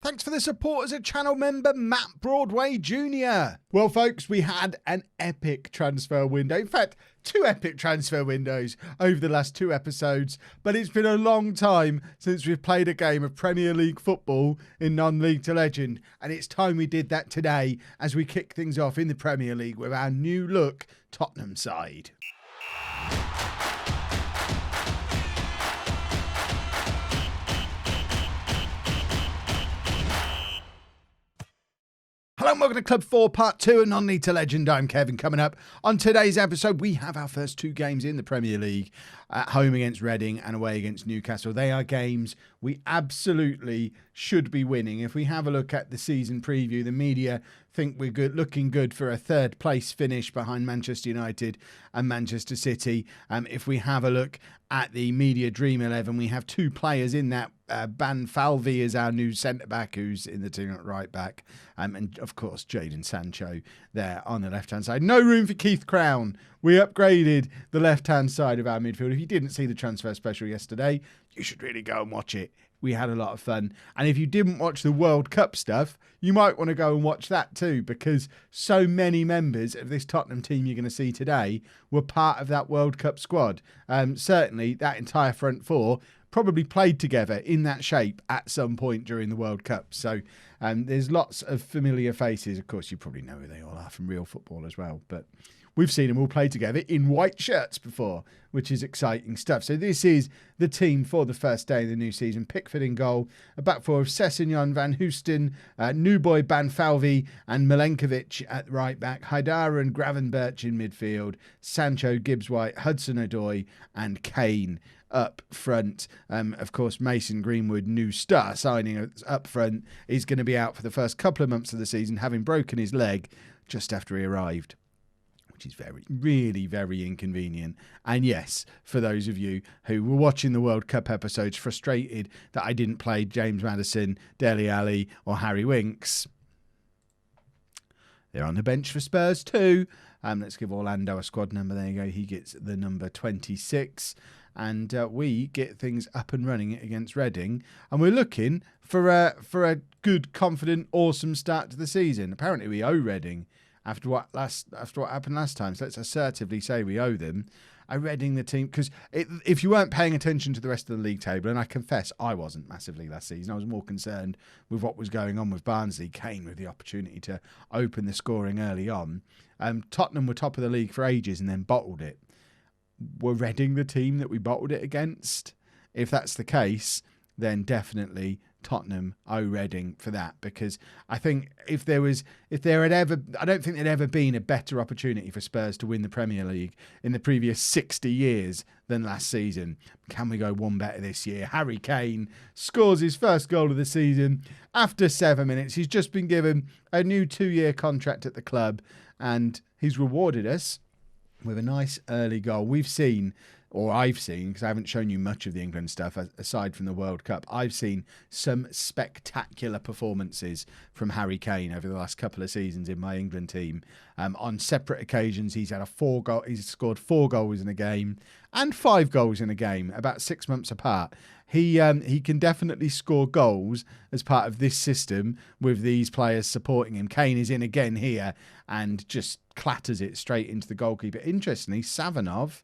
Thanks for the support as a channel member, Matt Broadway Jr. Well, folks, we had an epic transfer window. In fact, two epic transfer windows over the last two episodes. But it's been a long time since we've played a game of Premier League football in non-league to legend. And it's time we did that today as we kick things off in the Premier League with our new look Tottenham side. Hello and welcome to Club 4 Part 2 of Non-League to Legend. I'm Kevin. Coming up on today's episode, we have our first two games in the Premier League, at home against Reading and away against Newcastle. They are games we absolutely should be winning. If we have a look at the season preview, the media think we're good, looking good for a third place finish behind Manchester United and Manchester City. If we have a look at the media Dream 11, we have two players in that. Banfalvi is our new centre-back who's in the team at right-back. And, of course, Jadon Sancho there on the left-hand side. No room for Keith Crown. We upgraded the left-hand side of our midfield. If you didn't see the transfer special yesterday, you should really go and watch it. We had a lot of fun. And if you didn't watch the World Cup stuff, you might want to go and watch that too, because so many members of this Tottenham team you're going to see today were part of that World Cup squad. Certainly, that entire front four probably played together in that shape at some point during the World Cup. So there's lots of familiar faces. Of course, you probably know who they all are from real football as well. But we've seen them all play together in white shirts before, which is exciting stuff. So this is the team for the first day of the new season. Pickford in goal, a back four of Sessegnon, Van Hoesten, new boy Banfalvi and Milenkovic at right back, Haidara and Gravenberch in midfield, Sancho, Gibbs-White, Hudson-Odoi and Kane up front. Of course, Mason Greenwood, new star signing up front, is going to be out for the first couple of months of the season, having broken his leg just after he arrived, which is really very inconvenient. And yes, for those of you who were watching the World Cup episodes frustrated that I didn't play James Maddison, Dele Alli or Harry Winks, they're on the bench for Spurs too. Let's give Orlando a squad number. There you go. He gets the number 26. And we get things up and running against Reading. And we're looking for a good, confident, awesome start to the season. Apparently we owe Reading after what happened last time. So let's assertively say we owe them. Reading the team, because if you weren't paying attention to the rest of the league table, and I confess I wasn't massively last season, I was more concerned with what was going on with Barnsley. Kane with the opportunity to open the scoring early on. Tottenham were top of the league for ages and then bottled it. Were Reading the team that we bottled it against? If that's the case, then definitely Tottenham owe Reading for that, because I think I don't think there'd ever been a better opportunity for Spurs to win the Premier League in the previous 60 years than last season. Can we go one better this year? Harry Kane scores his first goal of the season after 7 minutes. He's just been given a new 2-year contract at the club, and he's rewarded us with a nice early goal. I've seen, because I haven't shown you much of the England stuff aside from the World Cup, I've seen some spectacular performances from Harry Kane over the last couple of seasons in my England team. On separate occasions, he's scored 4 goals in a game and 5 goals in a game, about 6 months apart. He can definitely score goals as part of this system with these players supporting him. Kane is in again here and just clatters it straight into the goalkeeper. Interestingly, Savinov,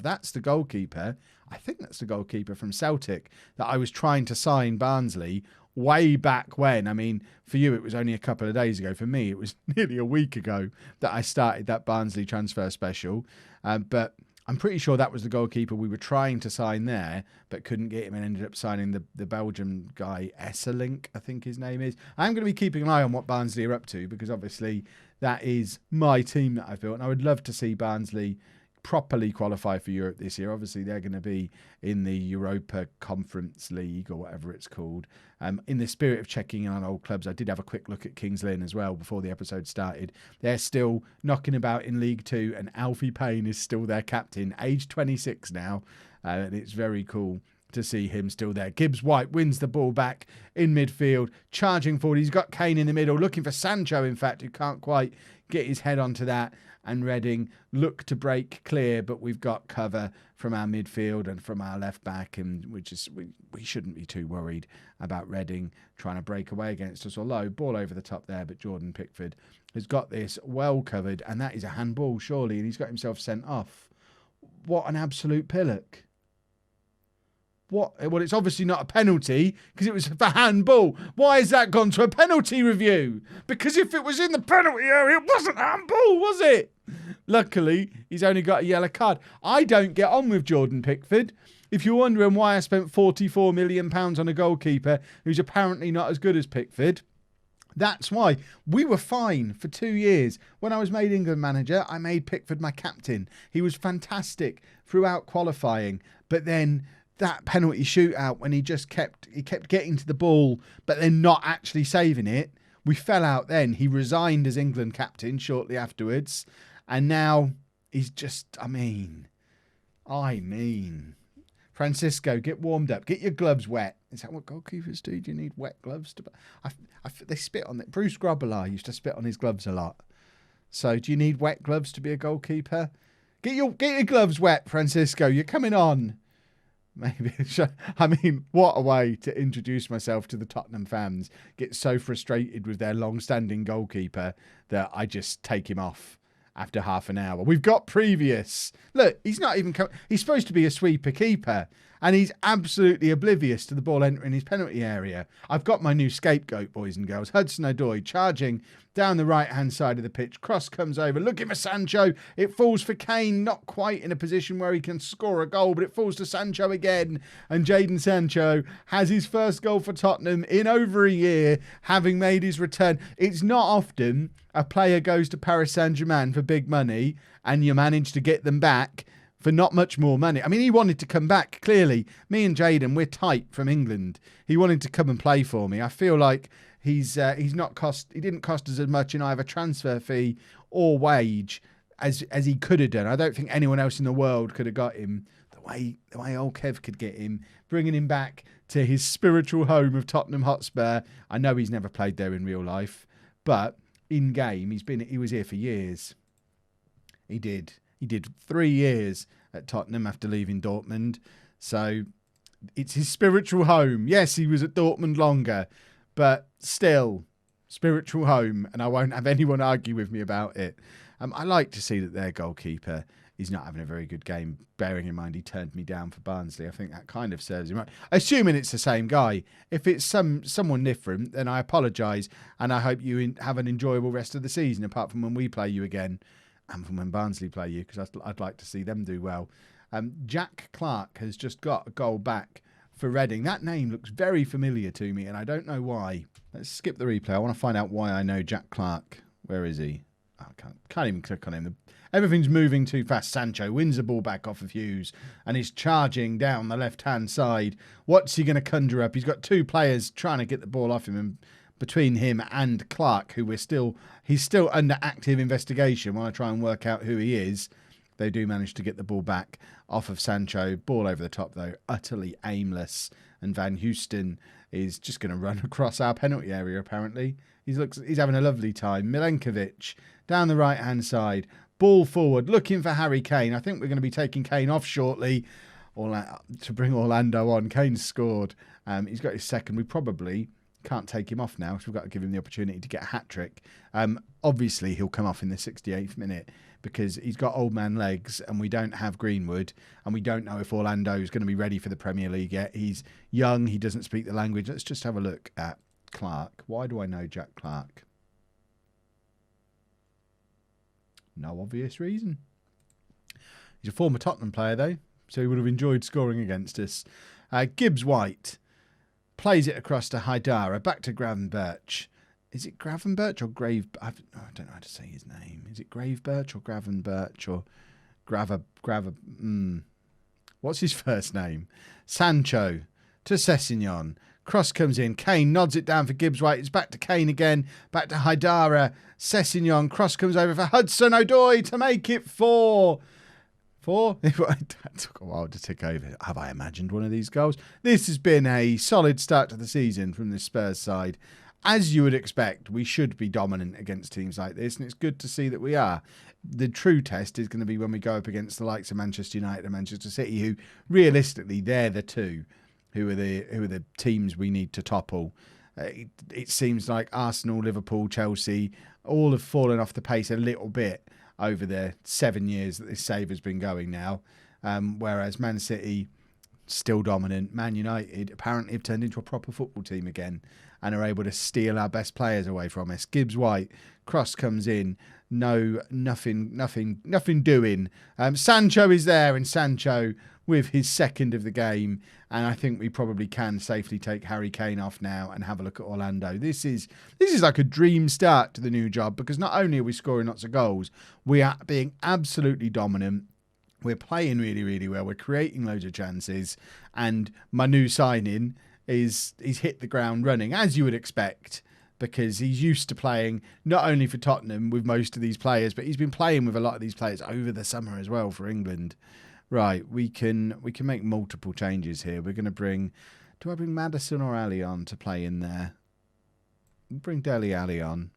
that's the goalkeeper. I think that's the goalkeeper from Celtic that I was trying to sign Barnsley way back when. I mean, for you, it was only a couple of days ago. For me, it was nearly a week ago that I started that Barnsley transfer special. But I'm pretty sure that was the goalkeeper we were trying to sign there, but couldn't get him and ended up signing the Belgian guy, Esselink, I think his name is. I'm going to be keeping an eye on what Barnsley are up to, because obviously that is my team that I've built, and I would love to see Barnsley properly qualify for Europe this year. Obviously, they're going to be in the Europa Conference League or whatever it's called. In the spirit of checking in on old clubs, I did have a quick look at Kings Lynn as well before the episode started. They're still knocking about in League 2, and Alfie Payne is still their captain, age 26 now, and it's very cool to see him still there. Gibbs-White wins the ball back in midfield, charging forward. He's got Kane in the middle, looking for Sancho, in fact, who can't quite get his head onto that. And Reading look to break clear, but we've got cover from our midfield and from our left back, and we shouldn't be too worried about Reading trying to break away against us. Although, ball over the top there, but Jordan Pickford has got this well covered, and that is a handball, surely, and he's got himself sent off. What an absolute pillock. What? Well, it's obviously not a penalty because it was for handball. Why has that gone to a penalty review? Because if it was in the penalty area, it wasn't handball, was it? Luckily, he's only got a yellow card. I don't get on with Jordan Pickford. If you're wondering why I spent £44 million on a goalkeeper who's apparently not as good as Pickford, that's why. We were fine for 2 years. When I was made England manager, I made Pickford my captain. He was fantastic throughout qualifying, but then that penalty shootout when he kept getting to the ball but then not actually saving it, we fell out then. He resigned as England captain shortly afterwards, and now he's just, I mean, Francisco, get warmed up, get your gloves wet. Is that what goalkeepers do? Do you need wet gloves? They spit on it. Bruce Grobbelaar used to spit on his gloves a lot. So do you need wet gloves to be a goalkeeper? Get your gloves wet, Francisco. You're coming on. Maybe. I mean, what a way to introduce myself to the Tottenham fans. Get so frustrated with their long-standing goalkeeper that I just take him off after half an hour. We've got previous. Look, he's not even... He's supposed to be a sweeper keeper, and he's absolutely oblivious to the ball entering his penalty area. I've got my new scapegoat, boys and girls. Hudson-Odoi charging down the right-hand side of the pitch. Cross comes over, looking for Sancho. It falls for Kane, not quite in a position where he can score a goal, but it falls to Sancho again. And Jadon Sancho has his first goal for Tottenham in over a year, having made his return. It's not often a player goes to Paris Saint-Germain for big money and you manage to get them back for not much more money. I mean, he wanted to come back, clearly. Me and Jadon, we're tight from England. He wanted to come and play for me. I feel like he didn't cost us as much in either transfer fee or wage as he could have done. I don't think anyone else in the world could have got him the way old Kev could get him, bringing him back to his spiritual home of Tottenham Hotspur. I know he's never played there in real life, but in game, he was here for years. He did 3 years at Tottenham after leaving Dortmund. So it's his spiritual home. Yes, he was at Dortmund longer, but still spiritual home. And I won't have anyone argue with me about it. I like to see that their goalkeeper is not having a very good game, bearing in mind he turned me down for Barnsley. I think that kind of serves him right. Assuming it's the same guy. If it's someone different, then I apologise, and I hope you have an enjoyable rest of the season, apart from when we play you again, and from when Barnsley play you, because I'd like to see them do well. Jack Clarke has just got a goal back for Reading. That name looks very familiar to me, and I don't know why. Let's skip the replay. I want to find out why I know Jack Clarke. Where is he? Oh, I can't even click on him. Everything's moving too fast. Sancho wins the ball back off of Hughes and is charging down the left-hand side. What's he going to conjure up? He's got two players trying to get the ball off him, and between him and Clarke, who he's still under active investigation while I try and work out who he is. They do manage to get the ball back off of Sancho. Ball over the top, though, utterly aimless. And Van Houston is just going to run across our penalty area, apparently. He's having a lovely time. Milenkovic down the right-hand side. Ball forward, looking for Harry Kane. I think we're going to be taking Kane off shortly to bring Orlando on. Kane's scored. He's got his second. We probably can't take him off now, so we've got to give him the opportunity to get a hat-trick. Obviously, he'll come off in the 68th minute because he's got old man legs and we don't have Greenwood, and we don't know if Orlando is going to be ready for the Premier League yet. He's young. He doesn't speak the language. Let's just have a look at Clarke. Why do I know Jack Clarke? No obvious reason. He's a former Tottenham player, though, so he would have enjoyed scoring against us. Gibbs-White plays it across to Haidara, back to Gravenberch. Is it Gravenberch or Grave? I don't know how to say his name. Is it Gravenberch or Gravenberch or What's his first name? Sancho to Sessegnon. Cross comes in. Kane nods it down for Gibbs-White. It's back to Kane again. Back to Haidara. Sessegnon. Cross comes over for Hudson-Odoi to make it 4 4. That took a while to tick over. Have I imagined one of these goals? This has been a solid start to the season from the Spurs side. As you would expect, we should be dominant against teams like this, and it's good to see that we are. The true test is going to be when we go up against the likes of Manchester United and Manchester City, who realistically they're the two who are the teams we need to topple. It seems like Arsenal, Liverpool, Chelsea all have fallen off the pace a little bit over the 7 years that this save has been going now. Whereas Man City, still dominant. Man United apparently have turned into a proper football team again and are able to steal our best players away from us. Gibbs White, cross comes in. No, nothing doing. Sancho is there, and Sancho with his second of the game, and I think we probably can safely take Harry Kane off now and have a look at Orlando. This is like a dream start to the new job, because not only are we scoring lots of goals, we are being absolutely dominant. We're playing really, really well. We're creating loads of chances, and my new signing he's hit the ground running, as you would expect, because he's used to playing not only for Tottenham with most of these players, but he's been playing with a lot of these players over the summer as well for England. Right, we can make multiple changes here. We're going to bring... Do I bring Maddison or Ali on to play in there? Bring Dele Alli on,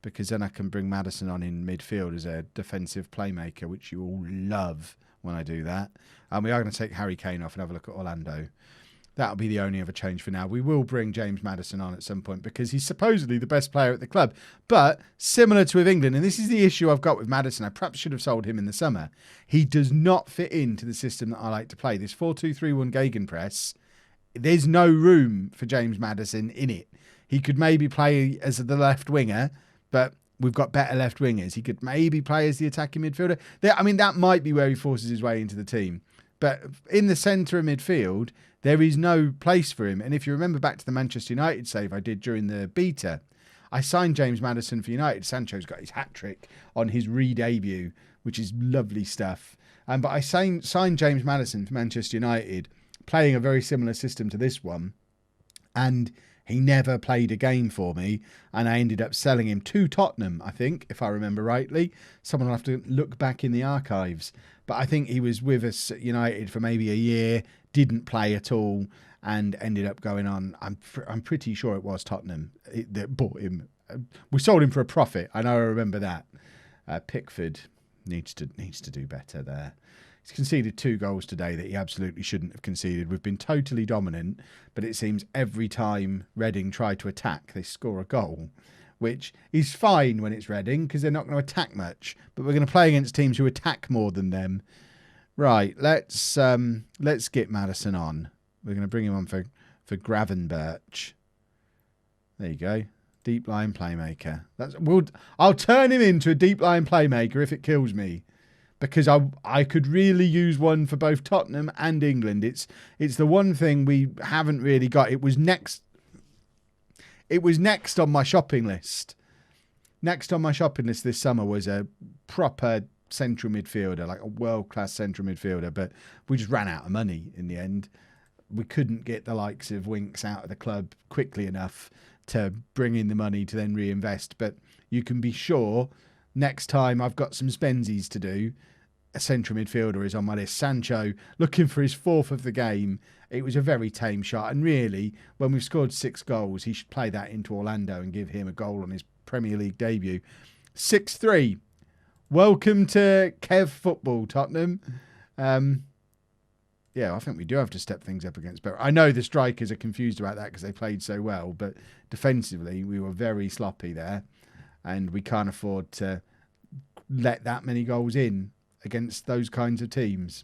because then I can bring Maddison on in midfield as a defensive playmaker, which you all love when I do that. And we are going to take Harry Kane off and have a look at Orlando. That'll be the only other change for now. We will bring James Maddison on at some point because he's supposedly the best player at the club. But similar to with England, and this is the issue I've got with Maddison, I perhaps should have sold him in the summer. He does not fit into the system that I like to play. This 4-2-3-1 gegenpress, there's no room for James Maddison in it. He could maybe play as the left winger, but we've got better left wingers. He could maybe play as the attacking midfielder. That might be where he forces his way into the team. But in the centre of midfield, there is no place for him. And if you remember back to the Manchester United save I did during the beta, I signed James Maddison for United. Sancho's got his hat-trick on his re-debut, which is lovely stuff. But I signed James Maddison for Manchester United, playing a very similar system to this one. And he never played a game for me, and I ended up selling him to Tottenham, I think, if I remember rightly. Someone will have to look back in the archives. But I think he was with us at United for maybe a year, didn't play at all, and ended up going on. I'm pretty sure it was Tottenham that bought him. We sold him for a profit. I know, I remember that. Pickford needs to do better there. He's conceded 2 goals today that he absolutely shouldn't have conceded. We've been totally dominant, but it seems every time Reading try to attack, they score a goal, which is fine when it's Reading because they're not going to attack much. But we're going to play against teams who attack more than them. Right, let's get Maddison on. We're going to bring him on for Gravenberch. There you go. Deep line playmaker. I'll turn him into a deep line playmaker if it kills me. Because I could really use one for both Tottenham and England. It's the one thing we haven't really got. It was next on my shopping list. Next on my shopping list this summer was a proper central midfielder, like a world-class central midfielder. But we just ran out of money in the end. We couldn't get the likes of Winks out of the club quickly enough to bring in the money to then reinvest. But you can be sure next time I've got some spensies to do, a central midfielder is on my list. Sancho, looking for his 4th of the game. It was a very tame shot. And really, when we've scored 6 goals, he should play that into Orlando and give him a goal on his Premier League debut. 6-3. Welcome to Kev football, Tottenham. Yeah, I think we do have to step things up against Spurs. I know the strikers are confused about that because they played so well. But defensively, we were very sloppy there. And we can't afford to let that many goals in against those kinds of teams.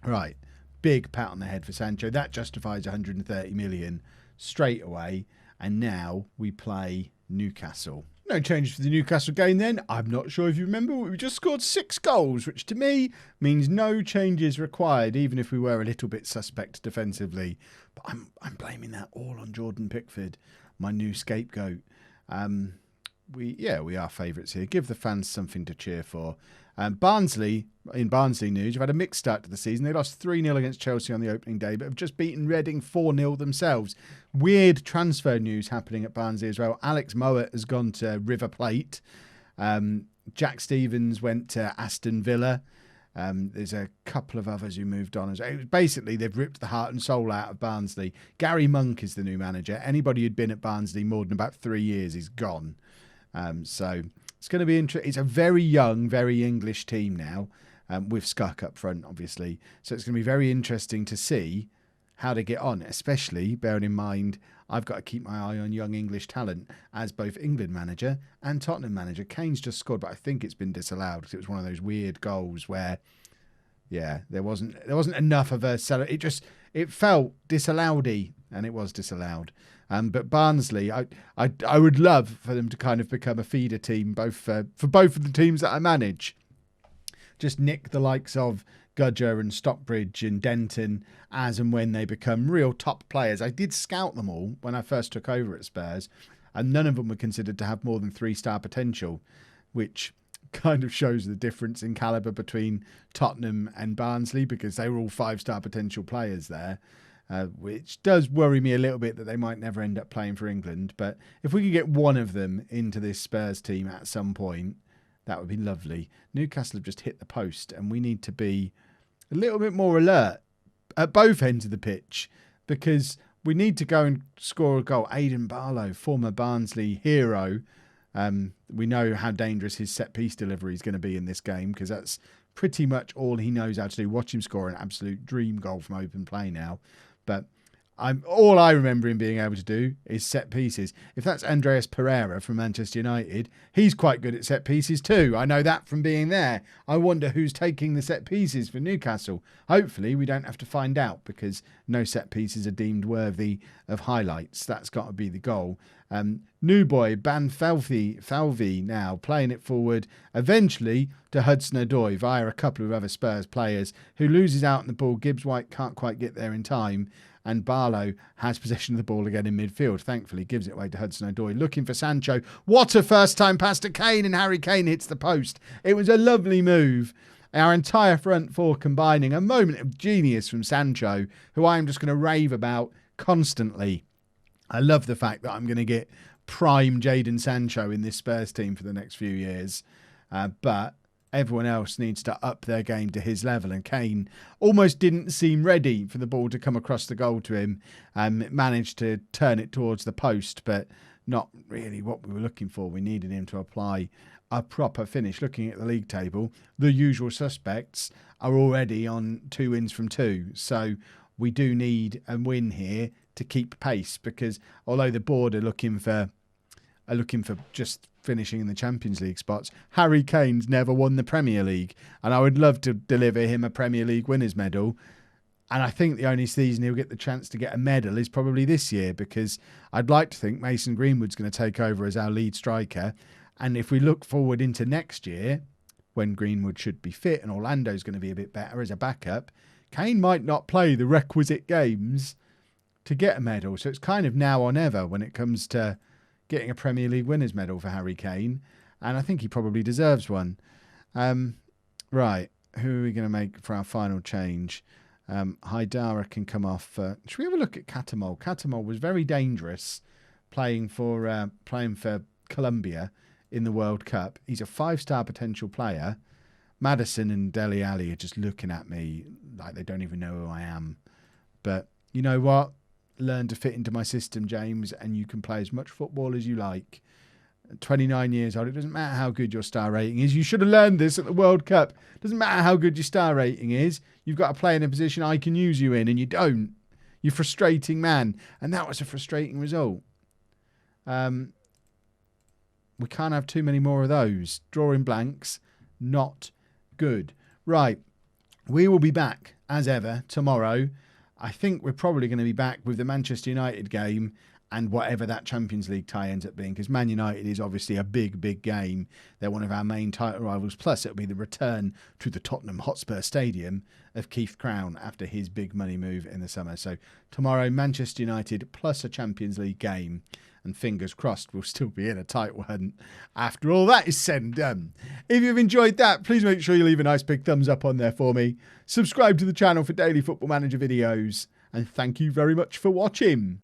Right. Big pat on the head for Sancho. That justifies 130 million straight away. And now we play Newcastle. No changes for the Newcastle game then. I'm not sure if you remember, we just scored 6 goals, which to me means no changes required, even if we were a little bit suspect defensively. But I'm blaming that all on Jordan Pickford, my new scapegoat. We are favourites here. Give the fans something to cheer for. Barnsley, in Barnsley news, have had a mixed start to the season. They lost 3-0 against Chelsea on the opening day, but have just beaten Reading 4-0 themselves. Weird transfer news happening at Barnsley as well. Alex Mowat has gone to River Plate. Jack Stevens went to Aston Villa. There's a couple of others who moved on. It was basically, they've ripped the heart and soul out of Barnsley. Gary Monk is the new manager. Anybody who'd been at Barnsley more than about 3 years is gone. So it's going to be interesting. It's a very young, very English team now, with Scuck up front, obviously. So it's going to be very interesting to see how they get on, especially bearing in mind I've got to keep my eye on young English talent as both England manager and Tottenham manager. Kane's just scored, but I think it's been disallowed because it was one of those weird goals where, yeah, there wasn't enough of a it felt disallowed-y, and it was disallowed. But Barnsley, I would love for them to kind of become a feeder team, both for both of the teams that I manage. Just nick the likes of Gudger and Stockbridge and Denton as and when they become real top players. I did scout them all when I first took over at Spurs, and none of them were considered to have more than 3-star potential, which kind of shows the difference in calibre between Tottenham and Barnsley, because they were all 5-star potential players there, which does worry me a little bit that they might never end up playing for England. But if we could get one of them into this Spurs team at some point, that would be lovely. Newcastle have just hit the post, and we need to be a little bit more alert at both ends of the pitch, because we need to go and score a goal. Aidan Barlow, former Barnsley hero. We know how dangerous his set-piece delivery is going to be in this game, because that's pretty much all he knows how to do. Watch him score an absolute dream goal from open play now. But all I remember him being able to do is set pieces. If that's Andreas Pereira from Manchester United, he's quite good at set pieces too. I know that from being there. I wonder who's taking the set pieces for Newcastle. Hopefully we don't have to find out, because no set pieces are deemed worthy of highlights. That's got to be the goal. New boy Ban Falvey now playing it forward, eventually to Hudson-Odoi via a couple of other Spurs players, who loses out on the ball. Gibbs-White can't quite get there in time, and Barlow has possession of the ball again in midfield. Thankfully, gives it away to Hudson-Odoi, looking for Sancho. What a first-time pass to Kane, and Harry Kane hits the post. It was a lovely move. Our entire front four combining. A moment of genius from Sancho, who I am just going to rave about constantly. I love the fact that I'm going to get prime Jadon Sancho in this Spurs team for the next few years. But everyone else needs to up their game to his level, and Kane almost didn't seem ready for the ball to come across the goal to him. Managed to turn it towards the post, but not really what we were looking for. We needed him to apply a proper finish. Looking at the league table, the usual suspects are already on 2 wins from 2. So we do need a win here to keep pace, because although the board are looking for just finishing in the Champions League spots, Harry Kane's never won the Premier League, and I would love to deliver him a Premier League winners medal. And I think the only season he'll get the chance to get a medal is probably this year, because I'd like to think Mason Greenwood's going to take over as our lead striker. And if we look forward into next year, when Greenwood should be fit and Orlando's going to be a bit better as a backup, Kane might not play the requisite games to get a medal. So it's kind of now or never when it comes to getting a Premier League winners medal for Harry Kane. And I think he probably deserves one. Right, who are we going to make for our final change? Haidara can come off. Should we have a look at Catamol? Catamol was very dangerous playing for Colombia in the World Cup. He's a 5-star potential player. Maddison and Dele Alli are just looking at me like they don't even know who I am. But you know what? Learn to fit into my system, James, and you can play as much football as you like. At 29 years old, it doesn't matter how good your star rating is. You should have learned this at the World Cup. It doesn't matter how good your star rating is. You've got to play in a position I can use you in, and you don't. You're a frustrating man. And that was a frustrating result. We can't have too many more of those. Drawing blanks, not good. Right, we will be back, as ever, tomorrow. I think we're probably going to be back with the Manchester United game and whatever that Champions League tie ends up being, because Man United is obviously a big, big game. They're one of our main title rivals. Plus, it'll be the return to the Tottenham Hotspur Stadium of Keith Crown after his big money move in the summer. So tomorrow, Manchester United plus a Champions League game. And fingers crossed we'll still be in a title hunt after all that is said and done. If you've enjoyed that, please make sure you leave a nice big thumbs up on there for me. Subscribe to the channel for daily Football Manager videos. And thank you very much for watching.